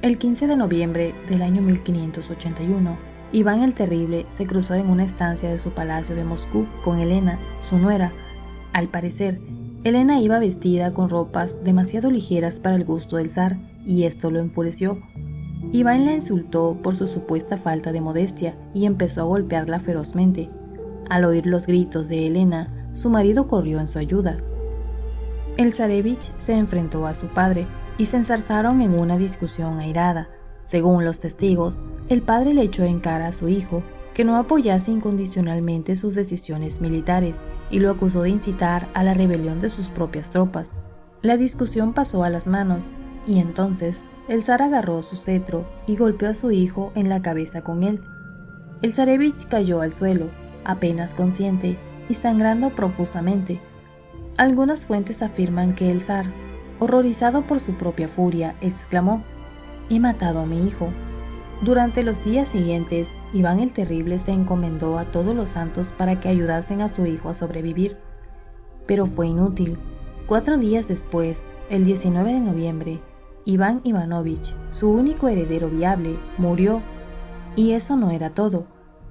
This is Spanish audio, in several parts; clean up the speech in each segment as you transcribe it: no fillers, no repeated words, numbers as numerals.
El 15 de noviembre del año 1581, Iván el Terrible se cruzó en una estancia de su palacio de Moscú con Helena, su nuera. Al parecer, Helena iba vestida con ropas demasiado ligeras para el gusto del zar, y esto lo enfureció. Iván la insultó por su supuesta falta de modestia y empezó a golpearla ferozmente. Al oír los gritos de Helena, su marido corrió en su ayuda. El zarevich se enfrentó a su padre y se enzarzaron en una discusión airada. Según los testigos, el padre le echó en cara a su hijo que no apoyase incondicionalmente sus decisiones militares y lo acusó de incitar a la rebelión de sus propias tropas. La discusión pasó a las manos y entonces el zar agarró su cetro y golpeó a su hijo en la cabeza con él. El zarevich cayó al suelo, apenas consciente y sangrando profusamente. Algunas fuentes afirman que el zar, horrorizado por su propia furia, exclamó: «He matado a mi hijo». Durante los días siguientes, Iván el Terrible se encomendó a todos los santos para que ayudasen a su hijo a sobrevivir. Pero fue inútil. 4 días después, el 19 de noviembre, Iván Ivanovich, su único heredero viable, murió. Y eso no era todo.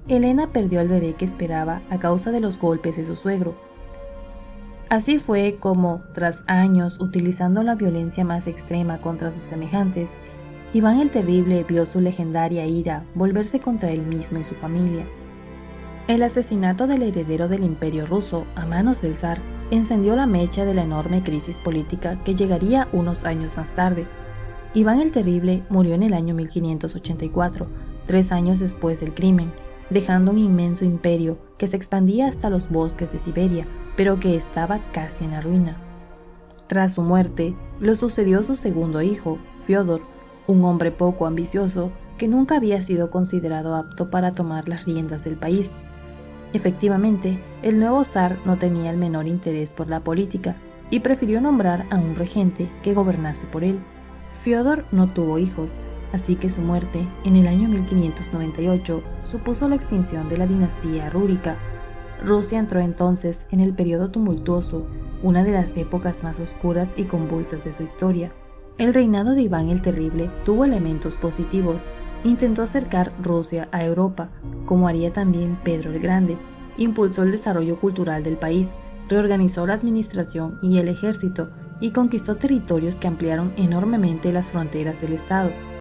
Helena perdió al bebé que esperaba a causa de los golpes de su suegro. Así fue como, tras años utilizando la violencia más extrema contra sus semejantes, Iván el Terrible vio su legendaria ira volverse contra él mismo y su familia. El asesinato del heredero del Imperio ruso a manos del zar encendió la mecha de la enorme crisis política que llegaría unos años más tarde. Iván el Terrible murió en el año 1584, 3 años después del crimen, dejando un inmenso imperio que se expandía hasta los bosques de Siberia, pero que estaba casi en la ruina. Tras su muerte, lo sucedió su segundo hijo, Fiódor, un hombre poco ambicioso que nunca había sido considerado apto para tomar las riendas del país. Efectivamente, el nuevo zar no tenía el menor interés por la política y prefirió nombrar a un regente que gobernase por él. Fiódor no tuvo hijos, así que su muerte, en el año 1598, supuso la extinción de la dinastía rúrica. Rusia entró entonces en el periodo tumultuoso, una de las épocas más oscuras y convulsas de su historia. El reinado de Iván el Terrible tuvo elementos positivos. Intentó acercar Rusia a Europa, como haría también Pedro el Grande. Impulsó el desarrollo cultural del país, reorganizó la administración y el ejército, y conquistó territorios que ampliaron enormemente las fronteras del estado.